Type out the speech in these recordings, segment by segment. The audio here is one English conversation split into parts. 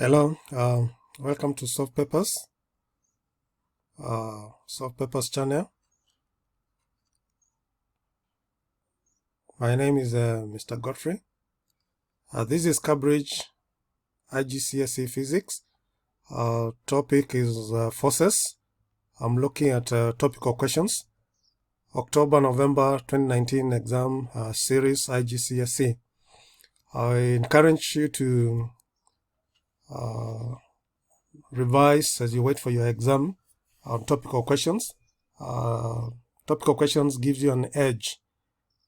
Hello, welcome to Solve Papers channel. My name is Mr. Godfrey. This is Cambridge IGCSE Physics. Topic is forces. I'm looking at topical questions. October-November 2019 exam series IGCSE. I encourage you to revise as you wait for your exam on topical questions. Topical questions gives you an edge.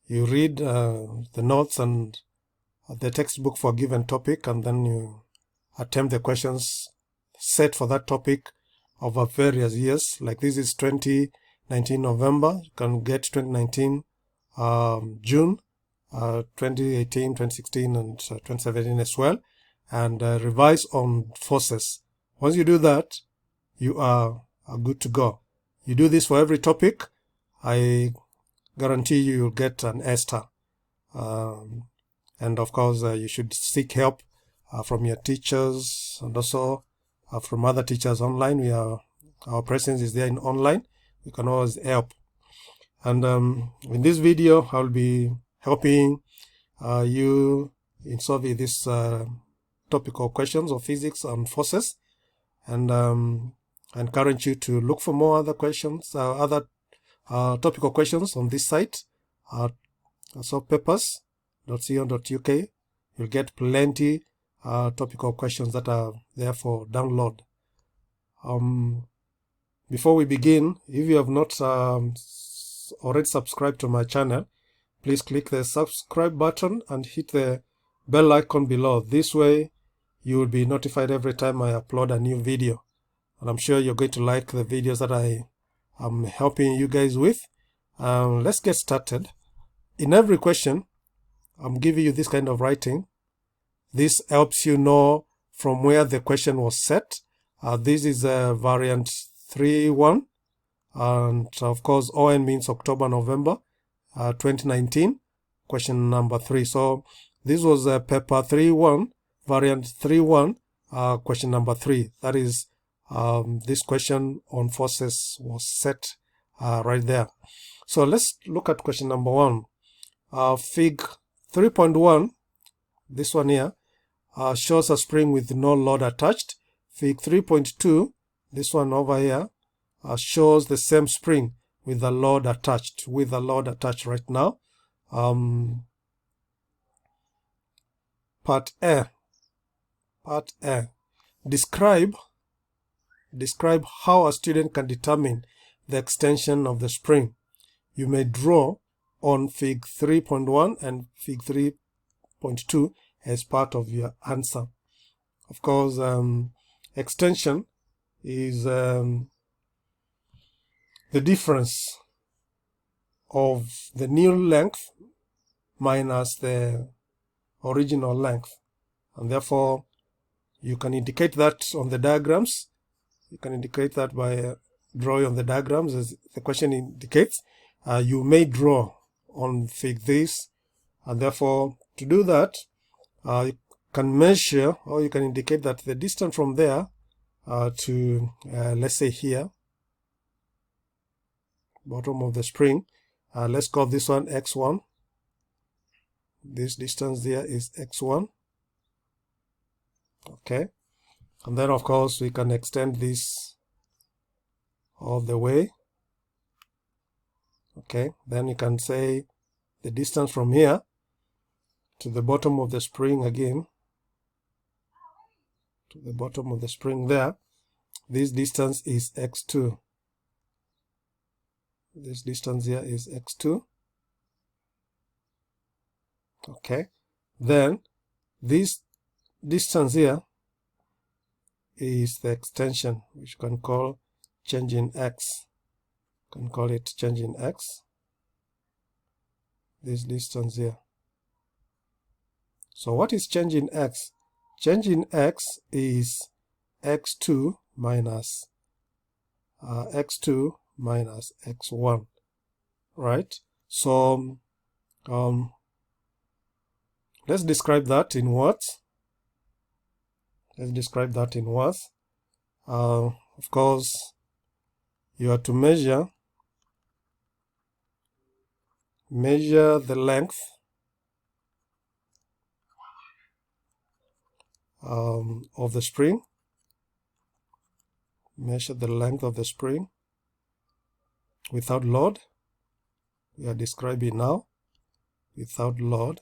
You read the notes and the textbook for a given topic, and then you attempt the questions set for that topic over various years. Like this is 2019 November. You can get 2019 June, 2018, 2016, and 2017 as well, and revise on forces. Once you do that, you are good to go. You do this for every topic, I guarantee you'll get an A star. And of course, you should seek help from your teachers and also from other teachers online. Our presence is there in online. You can always help. And in this video, I'll be helping you in solving these topical questions of physics and forces. And I encourage you to look for more other questions, other topical questions on this site, solvepapers.co.uk. You'll get plenty topical questions that are there for download. Before we begin, if you have not already subscribed to my channel, please click the subscribe button and hit the bell icon below. This way you will be notified every time I upload a new video. And I'm sure you're going to like the videos that I am helping you guys with. Let's get started. In every question, I'm giving you this kind of writing. This helps you know from where the question was set. This is variant 3.1. And of course, ON means October, November 2019, question number 3. So this was paper 3.1, variant 3.1, question number 3. That is, this question on forces was set right there. So let's look at question number 1. Fig 3.1, this one here, shows a spring with no load attached. Fig 3.2, this one over here, shows the same spring with a load attached. Right now. Part A. Describe how a student can determine the extension of the spring. You may draw on Fig 3.1 and Fig 3.2 as part of your answer. Of course, extension is the difference of the new length minus the original length, and therefore you can indicate that on the diagrams. You can indicate that by drawing on the diagrams as the question indicates. You may draw on Fig this, and therefore to do that, you can measure, or you can indicate that the distance from there to let's say here, bottom of the spring, let's call this one x1. This distance there is x1. Okay, and then of course we can extend this all the way. Okay, then you can say the distance from here to the bottom of the spring again, to the bottom of the spring there, this distance is x2. This distance here is x2. Okay, then this distance here is the extension, which you can call change in x. You can call it change in x. This distance here. So what is change in x? Change in x is x2 minus x1, right? So let's describe that in words. Let's describe that in words. Of course, you are to measure the length of the spring. Measure the length of the spring without load. We are describing now without load,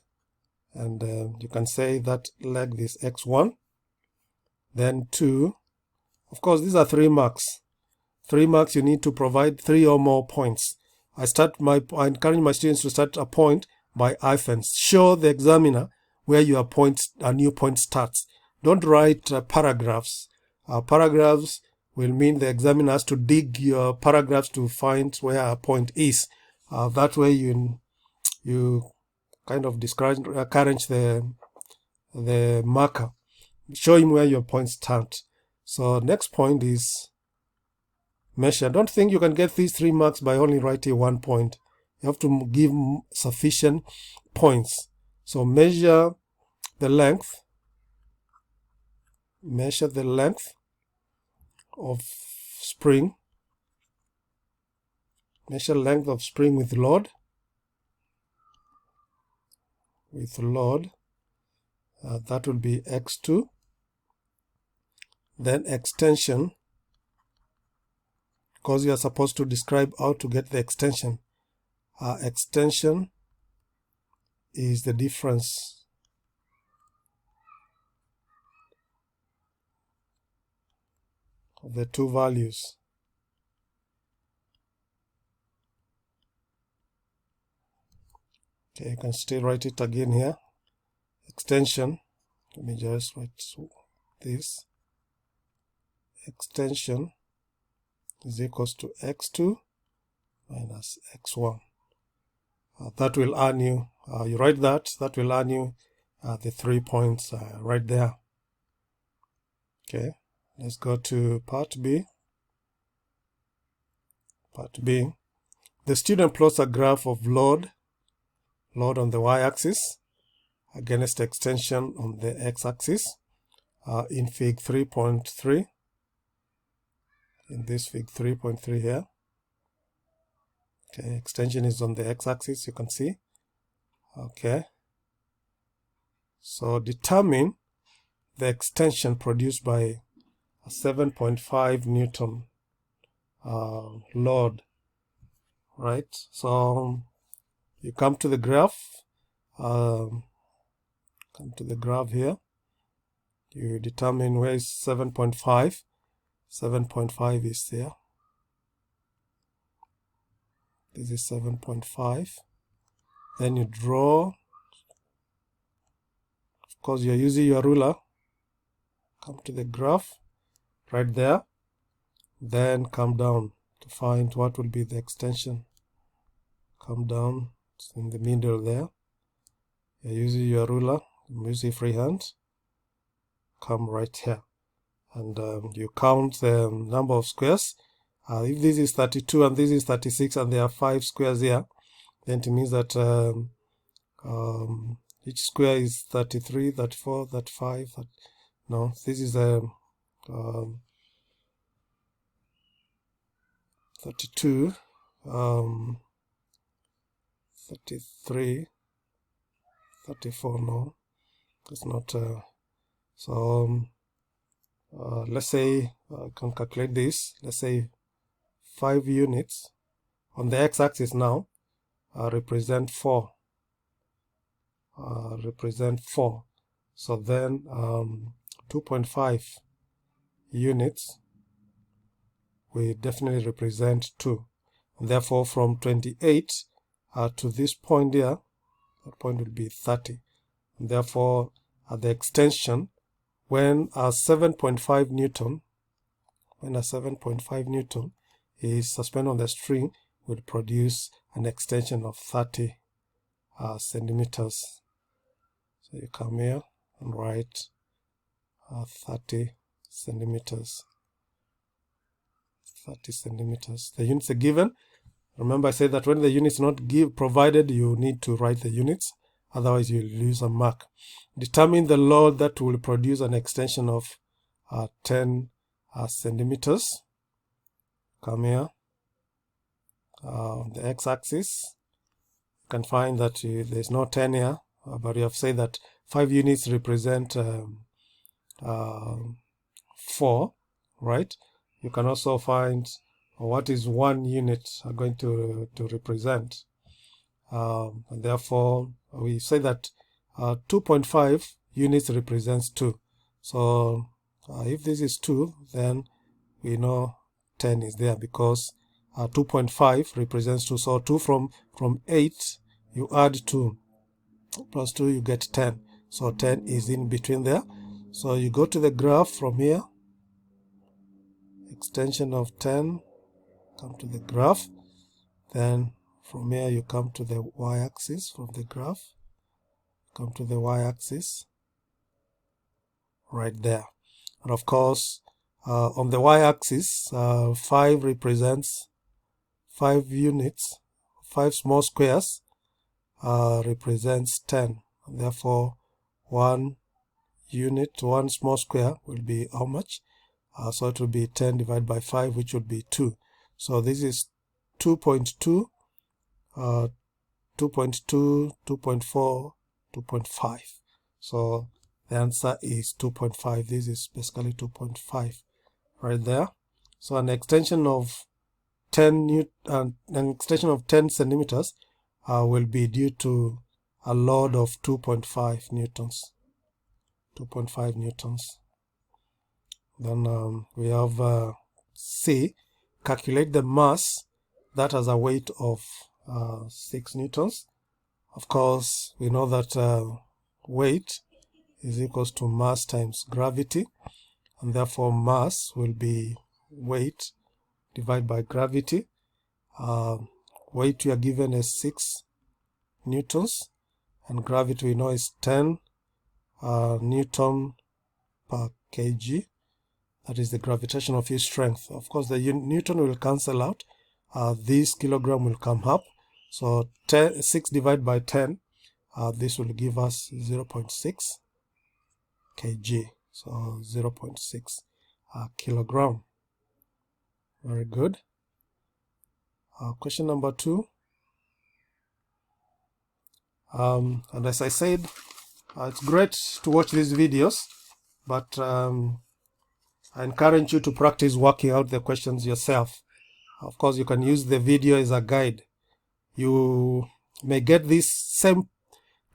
and you can say that length is x1. Then 2. Of course, these are 3 marks. 3 marks, you need to provide 3 or more points. I encourage my students to start a point by hyphens. Show the examiner where your a new point starts. Don't write paragraphs. Paragraphs will mean the examiner has to dig your paragraphs to find where a point is. That way you kind of encourage the marker. Show him where your points start. So next point is measure. Don't think you can get these 3 marks by only writing 1 point. You have to give sufficient points. So measure the length. Measure the length of spring. Measure length of spring with load. With load. That will be x2. Then extension, because you are supposed to describe how to get the extension. Extension is the difference of the 2 values. Okay, you can still write it again here. Extension, let me just write this. Extension is equals to x2 minus x1. That will earn you, you write that will earn you the 3 points right there. Okay, let's go to part B. Part B. The student plots a graph of load on the y-axis against extension on the x-axis in fig 3.3. In this fig 3.3 here. Okay, extension is on the x-axis, you can see. Okay. So determine the extension produced by a 7.5 Newton load. Right? So you come to the graph. Come to the graph here. You determine where is 7.5. 7.5 is there. This is 7.5. Then you draw. Of course, you're using your ruler. Come to the graph right there. Then come down to find what will be the extension. Come down, it's in the middle there. You're using your ruler, using freehand. Come right here. And you count the number of squares. If this is 32 and this is 36 and there are 5 squares here, then it means that each square is 33, 34, 35. No, this is 32, 33, 34. No, it's not. Let's say I can calculate this. Let's say 5 units on the x-axis now represent 4. So then 2.5 units will definitely represent 2. And therefore, from 28 to this point here, that point will be 30. And therefore, at the extension, when a 7.5 Newton is suspended on the string, will produce an extension of 30 centimeters. So you come here and write 30 centimeters. 30 centimeters. The units are given. Remember, I said that when the unit is not provided, you need to write the units. Otherwise, you'll lose a mark. Determine the load that will produce an extension of 10 centimeters. Come here, on the x-axis, you can find that there's no 10 here, but you have said that 5 units represent 4, right? You can also find what is 1 unit going to represent. And therefore, we say that 2.5 units represents 2. So if this is 2, then we know 10 is there, because 2.5 represents 2. So 2 from 8, you add 2 plus 2, you get 10. So 10 is in between there. So you go to the graph from here, extension of 10, come to the graph. Then from here you come to the y-axis from the graph, come to the y-axis right there. And of course, on the y-axis, 5 represents 5 units, 5 small squares represents 10. And therefore, 1 unit, 1 small square will be how much? So it will be 10 divided by 5, which would be 2. So this is 2.2, 2.2, 2.4, 2.5. So the answer is 2.5. This is basically 2.5 right there. So an extension of 10 centimeters will be due to a load of 2.5 newtons. 2.5 newtons. Then we have C. Calculate the mass that has a weight of 6 newtons. Of course, we know that weight is equals to mass times gravity, and therefore mass will be weight divided by gravity. Weight we are given is 6 newtons, and gravity we know is 10 newton per kg. That is the gravitational field strength. Of course, the newton will cancel out. This kilogram will come up. So 6 divided by 10, this will give us 0.6 kg. So 0.6 kilogram. Very good. Question number 2. And as I said, it's great to watch these videos, but I encourage you to practice working out the questions yourself. Of course, you can use the video as a guide. You may get this same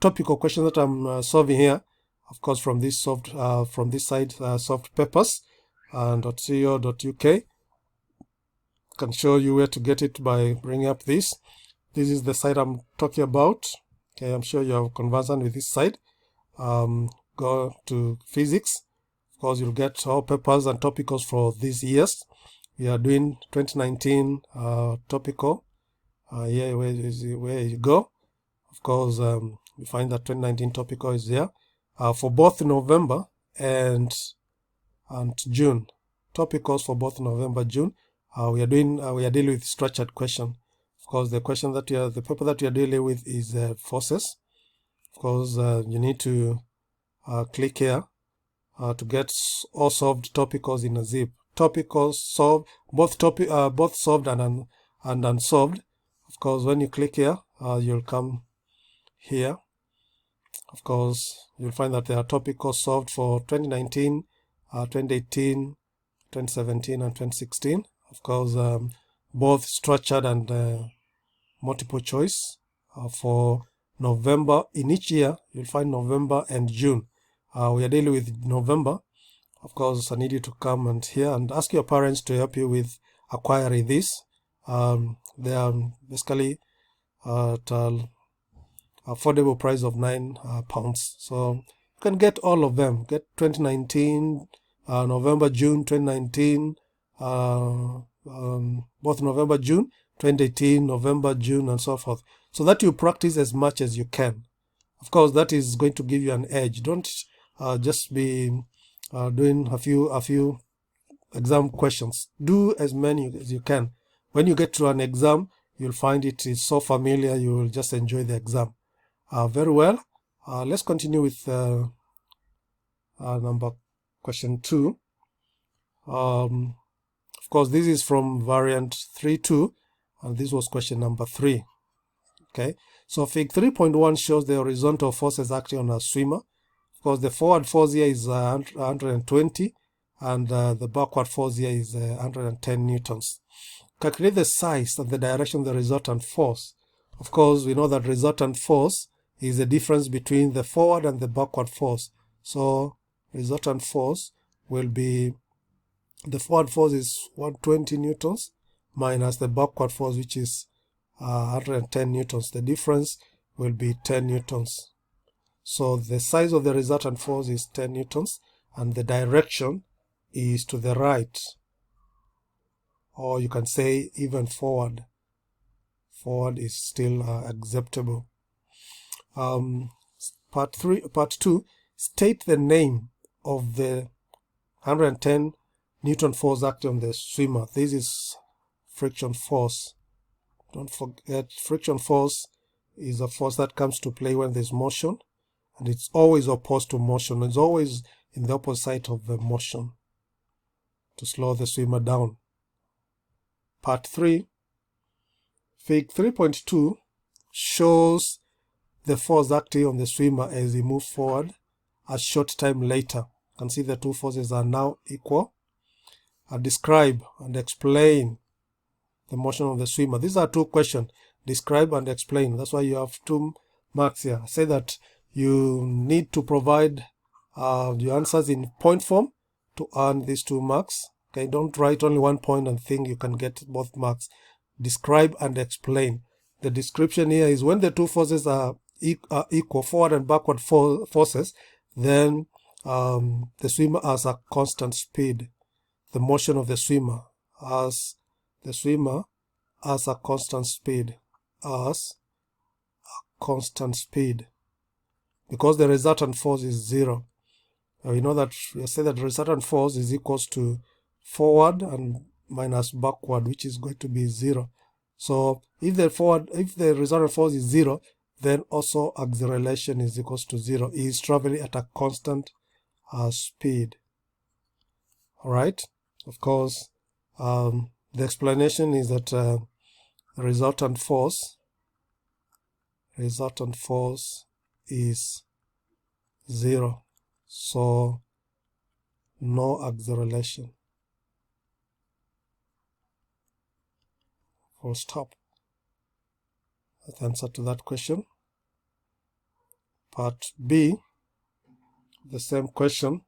topical question that I'm solving here, of course, from this site, softpapers.co.uk. I can show you where to get it by bringing up this. This is the site I'm talking about. Okay, I'm sure you are conversant with this site. Go to physics. Of course, you'll get all papers and topicals for these years. We are doing 2019 topical. Here where you go. Of course, you find that 2019 topical is there for both November and June. Topicals for both November, June. We are dealing with structured question. Of course, the paper that we are dealing with is forces. Of course, you need to click here to get all solved topicals in a zip. Topicals solved, both solved and unsolved. Of course, when you click here, you'll come here. Of course, you'll find that there are topicals solved for 2019, 2018, 2017, and 2016. Of course, both structured and multiple choice. For November, in each year, you'll find November and June. We are dealing with November. Of course, I need you to come and here and ask your parents to help you with acquiring this. They are basically at an affordable price of £9. So you can get all of them. Get 2019, November, June, 2019, both November, June, 2018, November, June, and so forth. So that you practice as much as you can. Of course, that is going to give you an edge. Don't just be doing a few exam questions. Do as many as you can. When you get to an exam, you'll find it is so familiar, you will just enjoy the exam. Very well. Let's continue with question 2. Of course, this is from variant 3.2, and this was question number 3. Okay, so fig 3.1 shows the horizontal forces acting on a swimmer. Of course, the forward force here is 120, and the backward force here is 110 newtons. Calculate the size and the direction of the resultant force. Of course, we know that resultant force is the difference between the forward and the backward force. So resultant force will be, the forward force is 120 newtons minus the backward force, which is 110 newtons. The difference will be 10 newtons. So the size of the resultant force is 10 newtons, and the direction is to the right, or you can say even forward. Forward is still acceptable. Part 2, state the name of the 110 Newton force acting on the swimmer. This is friction force. Don't forget, friction force is a force that comes to play when there's motion, and it's always opposed to motion. It's always in the opposite of the motion to slow the swimmer down. Part 3, fig 3.2 shows the force acting on the swimmer as he moves forward a short time later. You can see the two forces are now equal. Describe and explain the motion of the swimmer. These are two questions. Describe and explain. That's why you have 2 marks here. I say that you need to provide your answers in point form to earn these 2 marks. Okay, don't write only 1 point and think you can get both marks. Describe and explain. The description here is when the two forces are equal, forward and backward forces, then the swimmer has a constant speed. The motion of the swimmer as a constant speed, because the resultant force is 0. We know that we say that the resultant force is equals to forward and minus backward, which is going to be 0. So if the resultant force is 0, then also acceleration is equals to 0. He is traveling at a constant speed. All right. Of course, the explanation is that resultant force is 0, so no acceleration. Full stop. That's the answer to that question. Part B, the same question.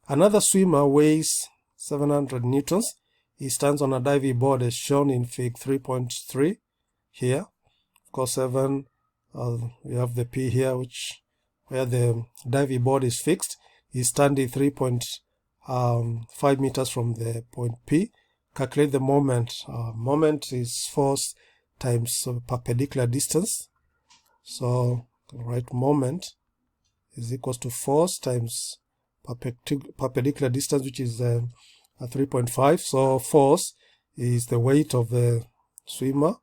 Another swimmer weighs 700 newtons. He stands on a diving board as shown in fig 3.3 here. Of course, 7, we have the P here, where the diving board is fixed. He's standing 3.5 meters from the point P. Calculate the moment. Moment is force times perpendicular distance. So write moment is equals to force times perpendicular distance, which is 3.5. So force is the weight of the swimmer,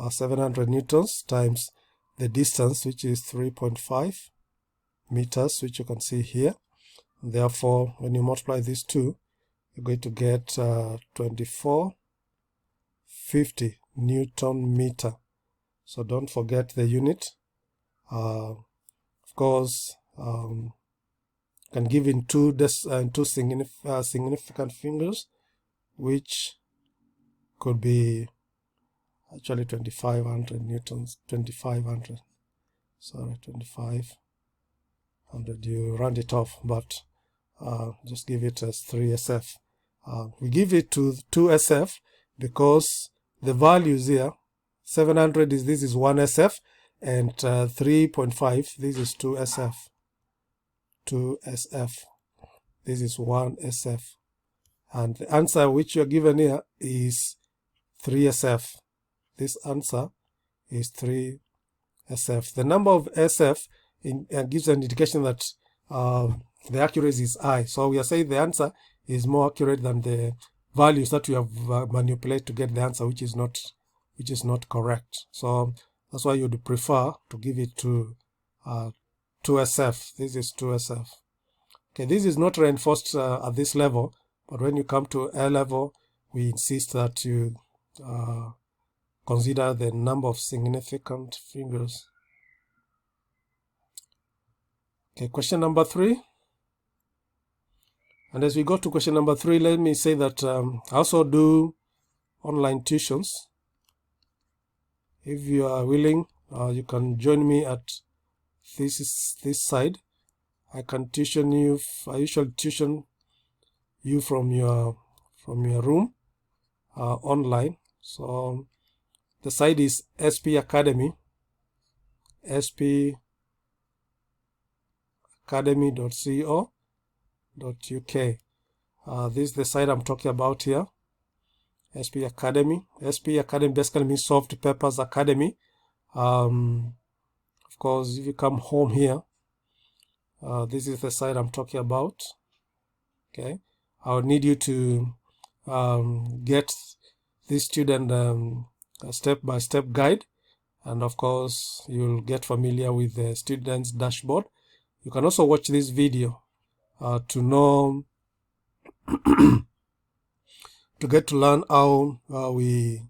700 newtons, times the distance, which is 3.5 meters, which you can see here. Therefore, when you multiply these two, you're going to get 2450 Newton meter. So don't forget the unit. Of course, can give in two significant fingers, which could be actually 2500 newtons. 2500. Sorry, 2500. You round it off, but just give it as 3 SF. We give it to 2 SF because the values here, 700 is, this is 1 SF, and 3.5, this is 2 SF. 2 SF. This is 1 SF. And the answer which you are given here is 3 SF. This answer is 3 SF. The number of SF gives an indication that the accuracy is high. So we are saying the answer is more accurate than the values that we have manipulated to get the answer, which is not correct. So that's why you'd prefer to give it to 2 SF. This is 2 SF. Okay, this is not reinforced at this level, But when you come to A level, we insist that you consider the number of significant figures. Okay, question number 3. And as we go to question number 3, let me say that I also do online tuitions. If you are willing, you can join me at this side. I can tuition you. I usually tuition you from your room online. So the site is SP Academy, spacademy.co.uk. This is the site I'm talking about here. SP Academy. SP Academy basically means Soft Papers Academy. Of course, if you come home here, this is the site I'm talking about. Okay, I'll need you to get this student a step-by-step guide, and of course you'll get familiar with the student's dashboard. You can also watch this video to know to get to learn how the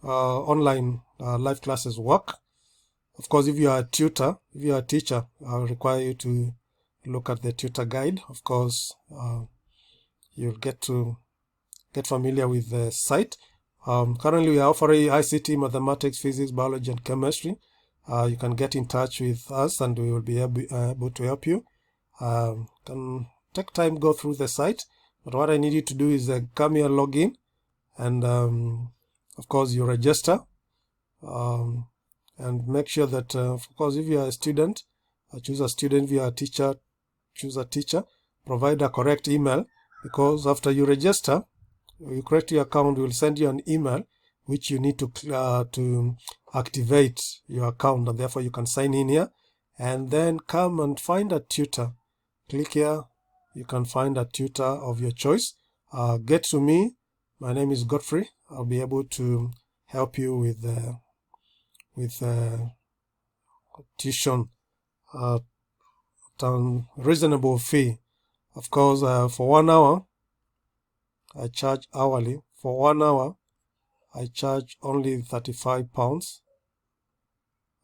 online live classes work. Of course, if you are a tutor, if you are a teacher, I'll require you to look at the tutor guide. Of course, you'll get familiar with the site. Currently, we are offering ICT, mathematics, physics, biology, and chemistry. You can get in touch with us, and we will be able to help you. Can take time, go through the site, but what I need you to do is come here, log in, and of course you register, and make sure that of course if you are a student, choose a student. If you are a teacher, choose a teacher. Provide a correct email, because after you register, you create your account, we will send you an email which you need to activate your account, and therefore you can sign in here and then come and find a tutor. Click here, you can find a tutor of your choice. Get to me. My name is Godfrey. I'll be able to help you with tuition at a reasonable fee. Of course, for 1 hour, I charge hourly. For 1 hour, I charge only £35.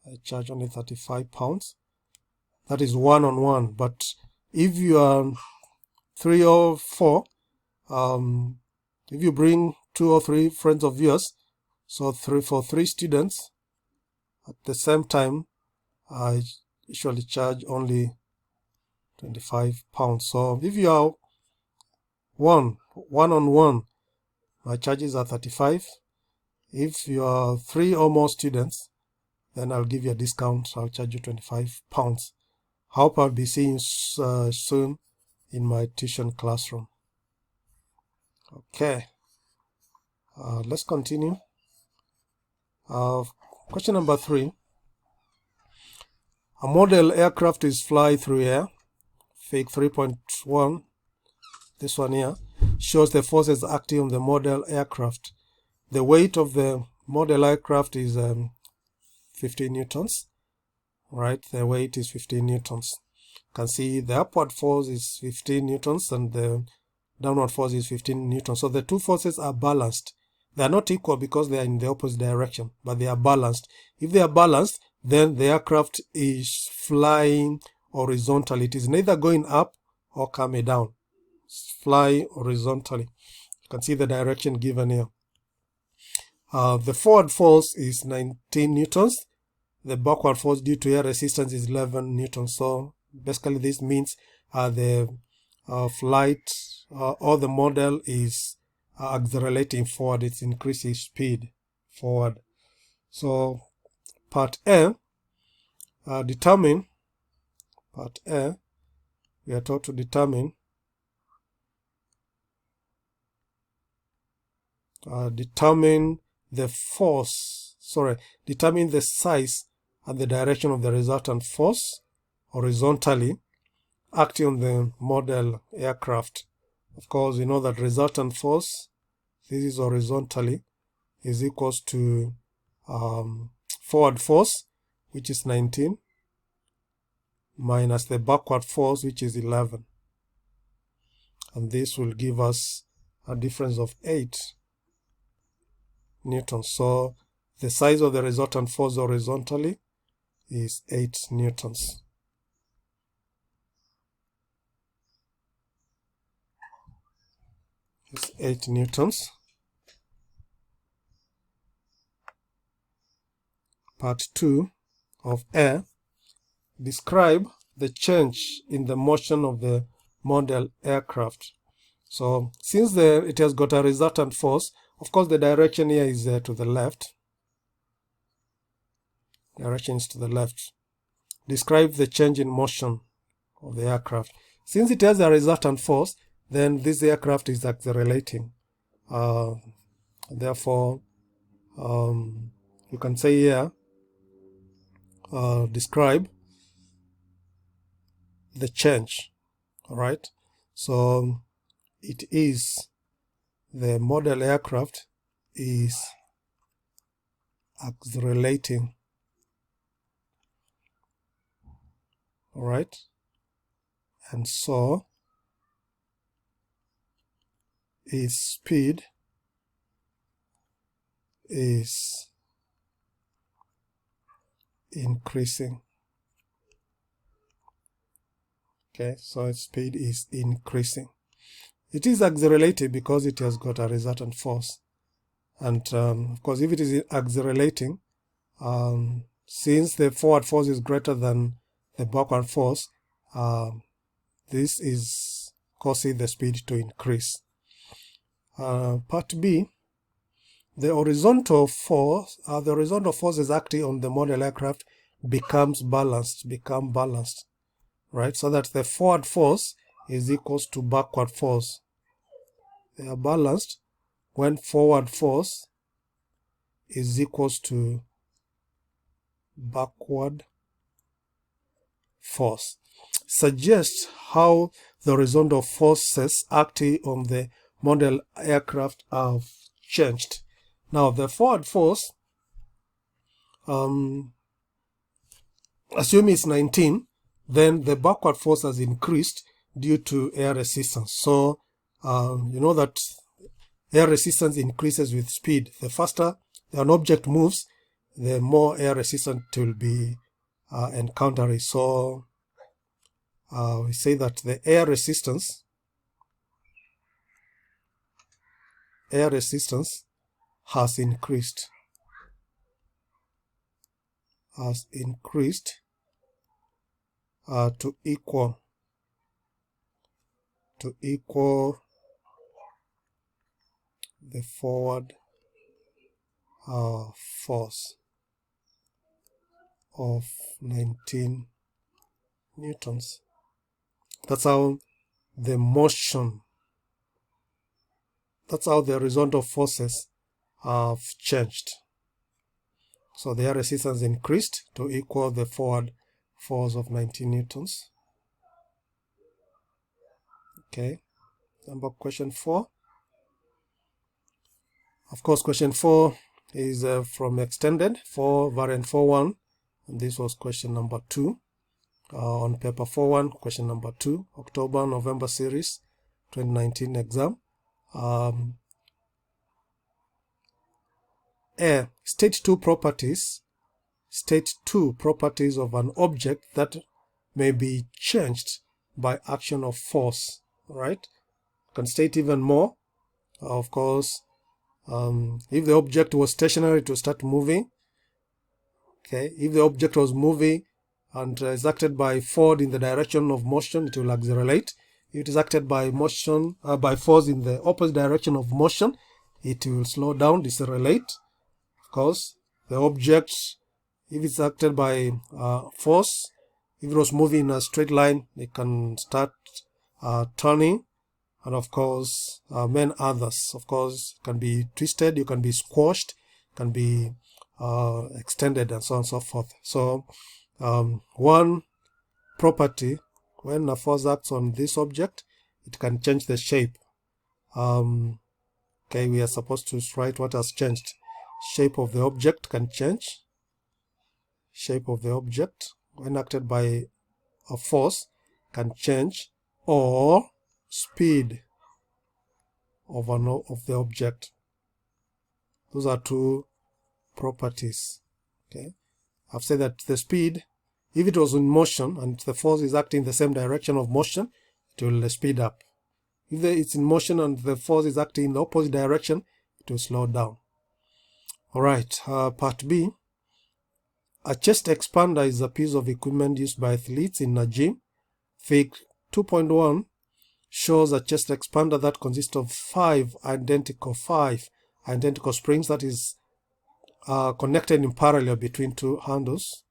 I charge only £35. That is one-on-one. But if you are 3 or 4, if you bring 2 or 3 friends of yours, so for 3 students at the same time, I usually charge only £25. So if you are one-on-one, my charges are 35. If you are 3 or more students, then I'll give you a discount. I'll charge you £25. Hope I'll be seeing you soon in my tuition classroom. Okay, let's continue. Question number 3. A model aircraft is fly through air. Fig 3.1, this one here, shows the forces acting on the model aircraft. The weight of the model aircraft is 15 newtons. Right, the weight is 15 newtons. You can see the upward force is 15 newtons and the downward force is 15 newtons. So the two forces are balanced. They are not equal because they are in the opposite direction, but they are balanced. If they are balanced, then the aircraft is flying horizontally. It is neither going up or coming down. It's flying horizontally. You can see the direction given here. The forward force is 19 newtons. The backward force due to air resistance is 11 newtons. So basically this means the flight or the model is accelerating forward. It's increasing speed forward. So part A, we are taught to determine the size and the direction of the resultant force horizontally acting on the model aircraft. Of course, we know that resultant force, this is horizontally, is equals to forward force, which is 19, minus the backward force, which is 11. And this will give us a difference of 8 newtons. So the size of the resultant force horizontally is 8 newtons. It's 8 newtons. Part 2 of A. Describe the change in the motion of the model aircraft. So since it has got a resultant force, of course the direction here is to the left. Direction is to the left. Describe the change in motion of the aircraft. Since it has a resultant force, then this aircraft is accelerating. Therefore, you can say here, describe the change. All right. So it is the model aircraft is accelerating. All right. And so its speed is increasing. Okay, so its speed is increasing. It is accelerated because it has got a resultant force. And of course, if it is accelerating, since the forward force is greater than the backward force, this is causing the speed to increase. Part B, the horizontal force is acting on the model aircraft become balanced, right? So that the forward force is equals to backward force. They are balanced when forward force is equals to backward force. Suggest how the horizontal forces acting on the model aircraft have changed. Now the forward force, assume it's 19, then the backward force has increased due to air resistance. So you know that air resistance increases with speed. The faster an object moves, the more air resistance it will be encountering. So we say that the air resistance has increased. To equal the forward force of 19 newtons. That's how the horizontal forces have changed. So the air resistance increased to equal the forward force of 19 newtons. Okay, question 4. Of course, question 4 is from extended 4 variant 4.1, and this was question number 2 on paper 4.1, question number 2, October-November series 2019 exam. State two properties of an object that may be changed by action of force. Right? You can state even more. Of course, if the object was stationary, it will start moving. Okay, if the object was moving and is acted by force in the direction of motion, it will accelerate. If it is acted by force in the opposite direction of motion, it will slow down, decelerate. Of course, the object, if it's acted by force, if it was moving in a straight line, it can start turning, and of course, many others. Of course, can be twisted, you can be squashed, can be extended, and so on and so forth. So, one property, when a force acts on this object, it can change the shape. Okay, we are supposed to write what has changed. Shape of the object can change. shape of the object when acted by a force can change, or speed of the object. Those are two properties. Okay, I've said that the speed, if it was in motion and the force is acting in the same direction of motion, it will speed up. If it's in motion and the force is acting in the opposite direction, it will slow down. Alright, part B. A chest expander is a piece of equipment used by athletes in a gym. Fig 2.1 shows a chest expander that consists of five identical springs that is connected in parallel between two handles.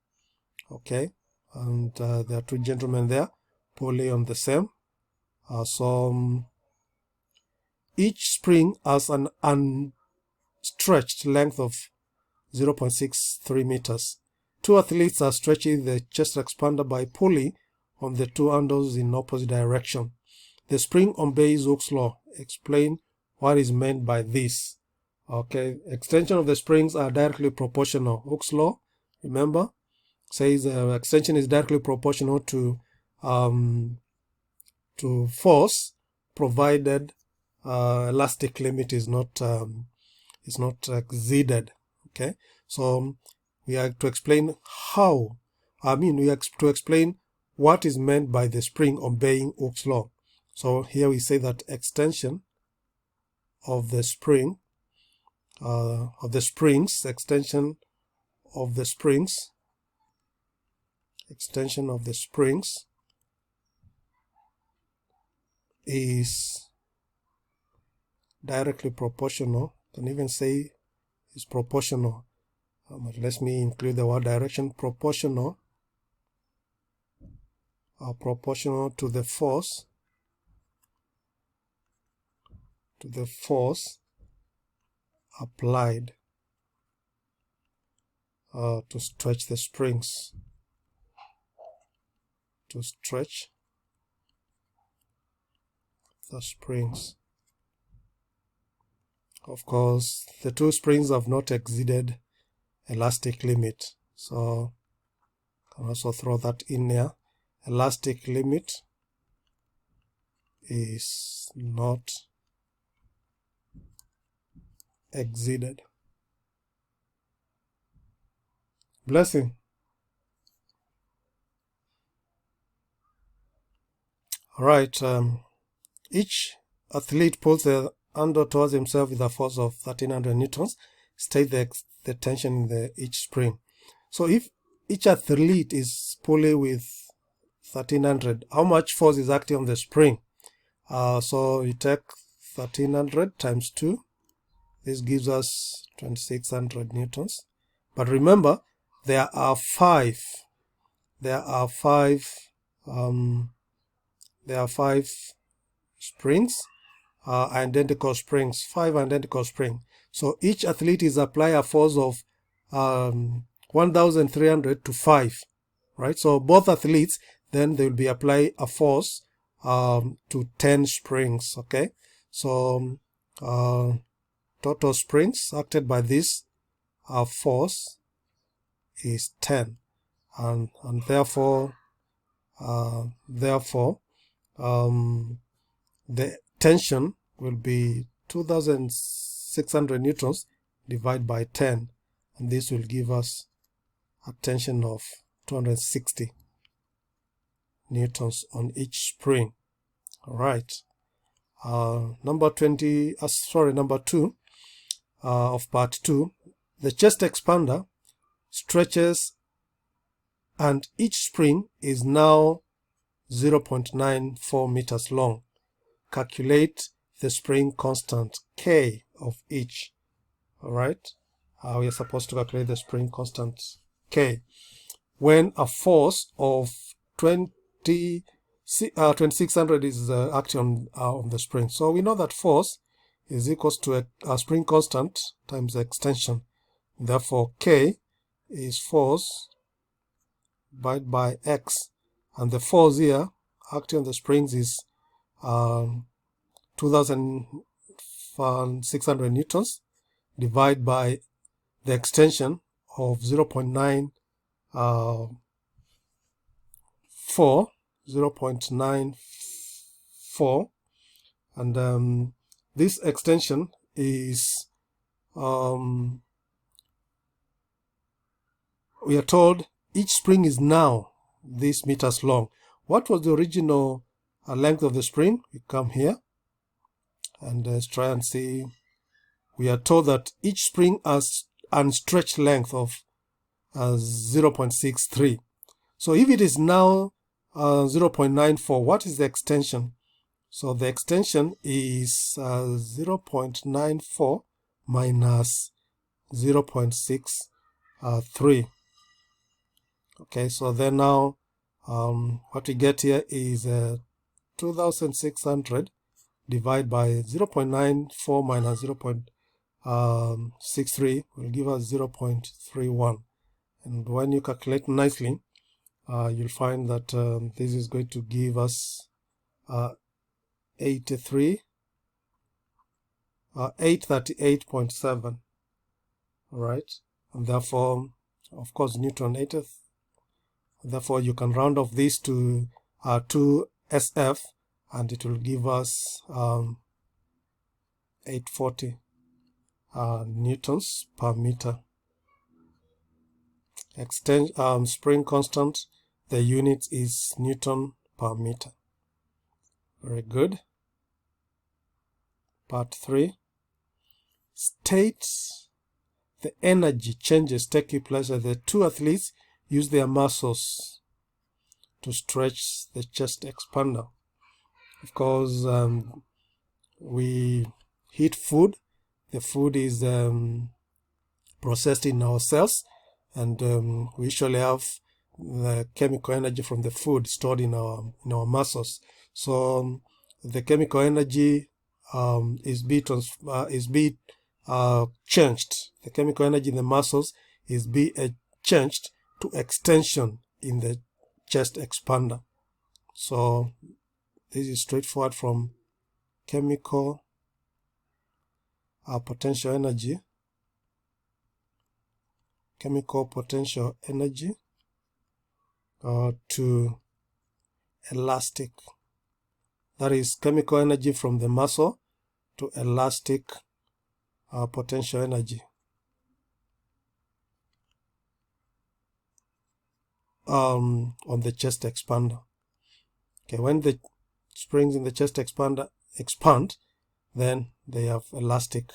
Okay, and there are two gentlemen there pulling on the same. Each spring has an unstretched length of 0.63 meters. Two athletes are stretching the chest expander by pulling on the two handles in opposite direction. The spring obeys Hooke's law. Explain what is meant by this. Okay, extension of the springs are directly proportional. Hooke's law, remember, says extension is directly proportional to force, provided elastic limit is not exceeded. Okay, so we have to explain to explain what is meant by the spring obeying Hooke's law. So here we say that extension of the springs is directly proportional. Can even say is proportional. Let me include the word direction. Proportional to the force applied to stretch the springs. Of course, the two springs have not exceeded elastic limit, so I can also throw that in there. Elastic limit is not exceeded. Blessing. Alright, each athlete pulls the handle towards himself with a force of 1300 newtons. State the tension in each spring. So if each athlete is pulling with 1300, how much force is acting on the spring? So you take 1300 times 2. This gives us 2600 newtons. But remember, there are five springs, identical springs, 5 identical springs. So each athlete is applying a force of 1300 to 5, right? So both athletes, then they will be applying a force to 10 springs. Okay, so total springs acted by this force is 10, and therefore the tension will be 2600 newtons divided by 10, and this will give us a tension of 260 newtons on each spring. All right. Number 2 of part 2. The chest expander stretches and each spring is now 0.94 meters long. Calculate the spring constant K of each. Alright, we are supposed to calculate the spring constant K when a force of 2600 is acting on the spring. So we know that force is equals to a spring constant times the extension. Therefore, K is force divided by X, and the force here acting on the springs is 2600 newtons divided by the extension of 0.94 0.94, and this extension is we are told each spring is now these meters long. What was the original length of the spring? We come here and let's try and see. We are told that each spring has unstretched length of 0.63. So if it is now 0.94, what is the extension? So the extension is 0.94 minus 0.63. Okay, so then now what we get here is 2,600 divided by 0.94 minus 0.63 will give us 0.31. And when you calculate nicely, you'll find that this is going to give us 838.7. Right, and therefore, of course, Newton 80th. Therefore, you can round off this to 2 SF, and it will give us 840 newtons per meter. Spring constant, the unit is Newton per meter. Very good. Part 3. State the energy changes taking place as the two athletes use their muscles to stretch the chest expander. Of course, we heat food. The food is processed in our cells, and we usually have the chemical energy from the food stored in our muscles. So the chemical energy is changed. The chemical energy in the muscles is changed to extension in the chest expander. So this is straightforward from chemical potential energy. Chemical potential energy to elastic. That is chemical energy from the muscle to elastic potential energy. On the chest expander. Okay, when the springs in the chest expander expand, then they have elastic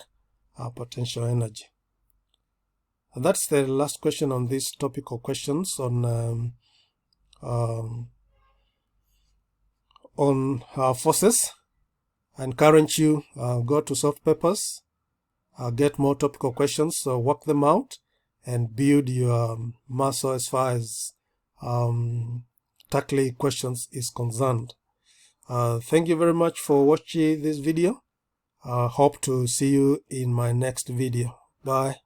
potential energy. And that's the last question on these topical questions on forces. I encourage you go to soft papers, get more topical questions, so work them out and build your muscle as far as tackling questions is concerned. Thank you very much for watching this video. Hope to see you in my next video. Bye.